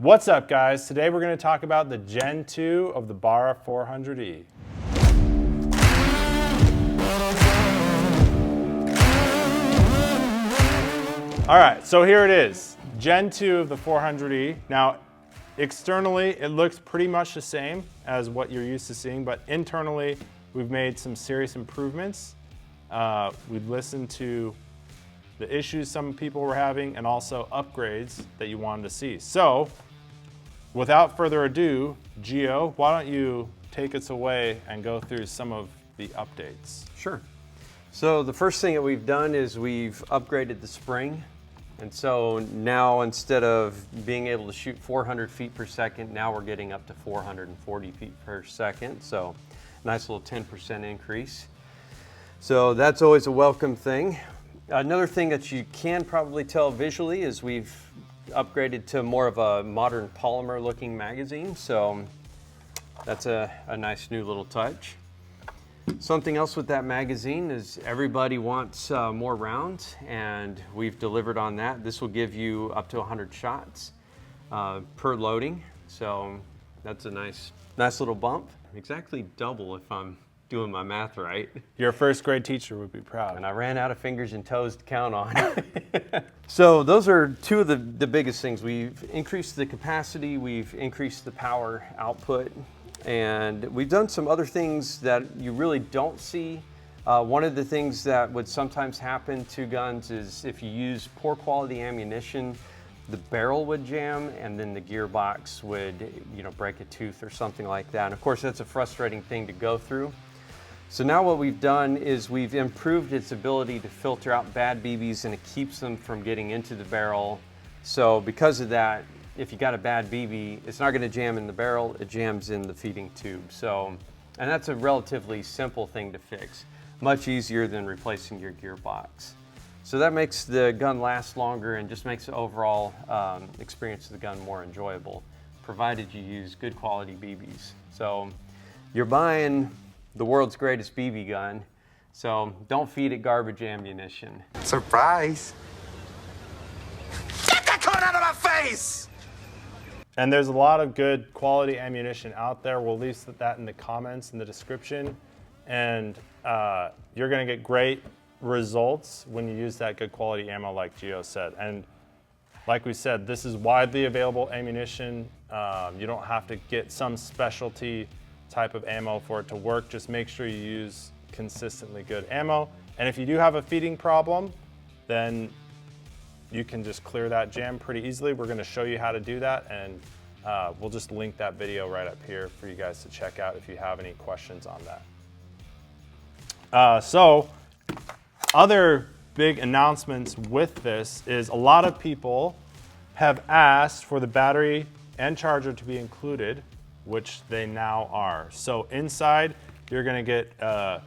What's up, guys? Today we're going to talk about the Gen 2 of the Barra 400E. All right, so here it is, Gen 2 of the 400E. Now, externally, it looks pretty much the same as what you're used to seeing, but internally, we've made some serious improvements. We've listened to the issues some people were having and also upgrades that you wanted to see. So, without further ado, Gio, why don't you take us away and go through some of the updates? Sure. So the first thing that we've done is we've upgraded the spring. And so now instead of being able to shoot 400 feet per second, now we're getting up to 440 feet per second. So nice little 10% increase. So that's always a welcome thing. Another thing that you can probably tell visually is we've upgraded to more of a modern polymer looking magazine. So that's a nice new little touch. Something else with that magazine is everybody wants more rounds, and we've delivered on that. This will give you up to 100 shots per loading. So that's a nice little bump. Exactly double if I'm doing my math right. Your first grade teacher would be proud. And I ran out of fingers and toes to count on. So those are two of the biggest things. We've increased the capacity, we've increased the power output, and we've done some other things that you really don't see. One of the things that would sometimes happen to guns is if you use poor quality ammunition, the barrel would jam and then the gearbox would, break a tooth or something like that. And of course, that's a frustrating thing to go through. So now what we've done is we've improved its ability to filter out bad BBs, and it keeps them from getting into the barrel. So because of that, if you got a bad BB, it's not going to jam in the barrel, it jams in the feeding tube. So, and that's a relatively simple thing to fix. Much easier than replacing your gearbox. So that makes the gun last longer and just makes the overall experience of the gun more enjoyable, provided you use good quality BBs. So you're buying the world's greatest BB gun, so don't feed it garbage ammunition. Surprise! Get that cone out of my face! And there's a lot of good quality ammunition out there. We'll leave that in the comments in the description. And you're gonna get great results when you use that good quality ammo like Gio said. And like we said, this is widely available ammunition. You don't have to get some specialty type of ammo for it to work. Just make sure you use consistently good ammo. And if you do have a feeding problem, then you can just clear that jam pretty easily. We're gonna show you how to do that, and we'll just link that video right up here for you guys to check out if you have any questions on that. So other big announcements with this is a lot of people have asked for the battery and charger to be included, which they now are. So inside, you're gonna get a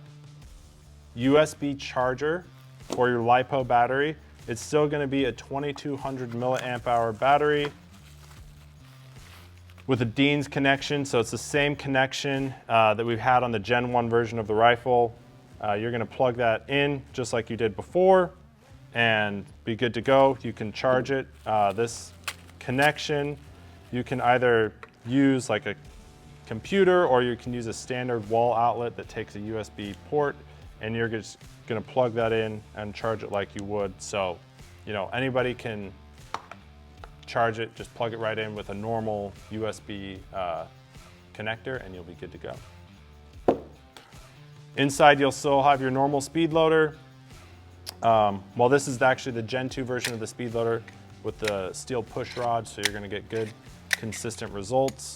USB charger for your LiPo battery. It's still gonna be a 2200 milliamp hour battery with a Dean's connection. So it's the same connection that we've had on the Gen 1 version of the rifle. You're gonna plug that in just like you did before and be good to go. You can charge it. This connection, you can either use like a computer, or you can use a standard wall outlet that takes a USB port, and you're just gonna plug that in and charge it like you would. So, anybody can charge it, just plug it right in with a normal USB connector and you'll be good to go. Inside, you'll still have your normal speed loader. Well, this is actually the Gen 2 version of the speed loader with the steel push rod, so you're gonna get good, consistent results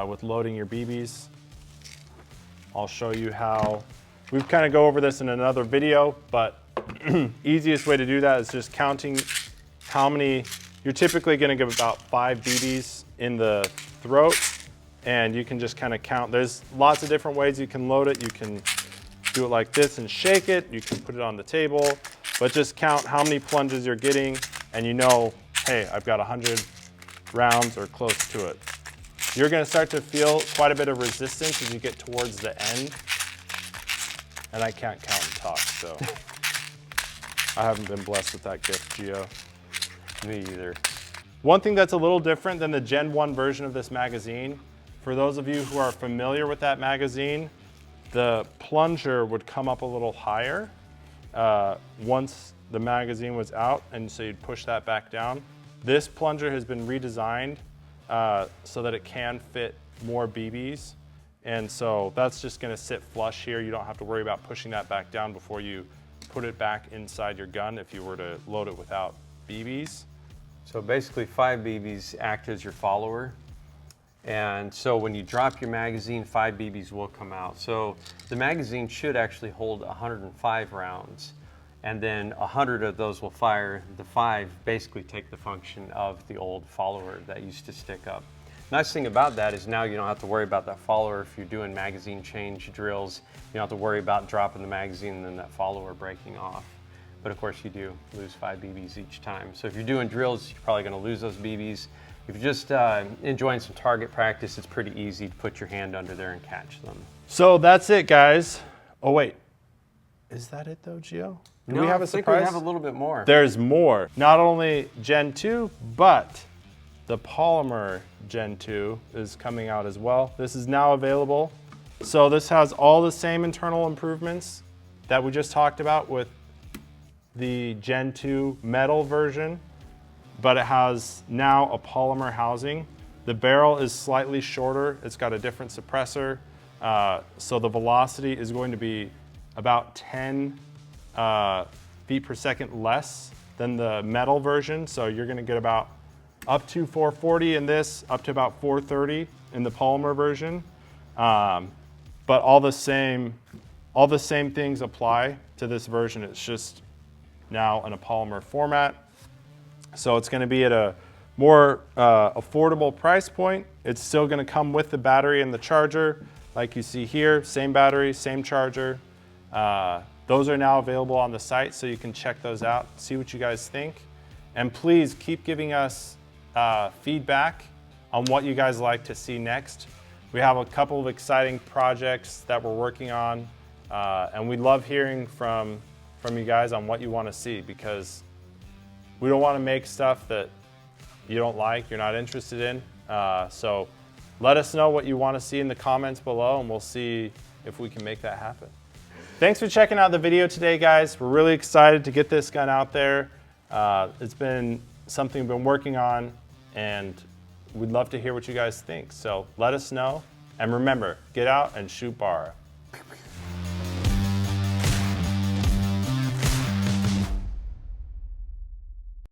with loading your BBs. I'll show you how. We've kind of go over this in another video, but easiest way to do that is just counting how many. You're typically gonna give about 5 BBs in the throat, and you can just kind of count. There's lots of different ways you can load it. You can do it like this and shake it. You can put it on the table, but just count how many plunges you're getting, and hey, I've got 100 rounds or close to it. You're gonna start to feel quite a bit of resistance as you get towards the end. And I can't count and talk, so I haven't been blessed with that gift, Gio. Me either. One thing that's a little different than the Gen 1 version of this magazine, for those of you who are familiar with that magazine, the plunger would come up a little higher once the magazine was out, and so you'd push that back down. This plunger has been redesigned so that it can fit more BBs, and so that's just gonna sit flush here. You don't have to worry about pushing that back down before you put it back inside your gun if you were to load it without BBs. So basically 5 BBs act as your follower. And so when you drop your magazine, 5 BBs will come out. So the magazine should actually hold 105 rounds, and then 100 of those will fire. The 5 basically take the function of the old follower that used to stick up. Nice thing about that is now you don't have to worry about that follower if you're doing magazine change drills. You don't have to worry about dropping the magazine and then that follower breaking off. But of course you do lose 5 BBs each time. So if you're doing drills, you're probably gonna lose those BBs. If you're just enjoying some target practice, it's pretty easy to put your hand under there and catch them. So that's it, guys. Oh wait, is that it though, Gio? Do we have a I think surprise? we have a little bit more. There's more. Not only Gen 2, but the Polymer Gen 2 is coming out as well. This is now available. So this has all the same internal improvements that we just talked about with the Gen 2 metal version, but it has now a polymer housing. The barrel is slightly shorter. It's got a different suppressor. So the velocity is going to be about 10 feet per second less than the metal version. So you're gonna get about up to 440 in this, up to about 430 in the polymer version. But all the same things apply to this version. It's just now in a polymer format. So it's gonna be at a more affordable price point. It's still gonna come with the battery and the charger. Like you see here, same battery, same charger. Those are now available on the site, so you can check those out, see what you guys think. And please keep giving us feedback on what you guys like to see next. We have a couple of exciting projects that we're working on, and we love hearing from you guys on what you want to see, because we don't want to make stuff that you don't like, you're not interested in. So let us know what you want to see in the comments below, and we'll see if we can make that happen. Thanks for checking out the video today, guys. We're really excited to get this gun out there. It's been something we've been working on, and we'd love to hear what you guys think. So let us know. And remember, get out and shoot Barra.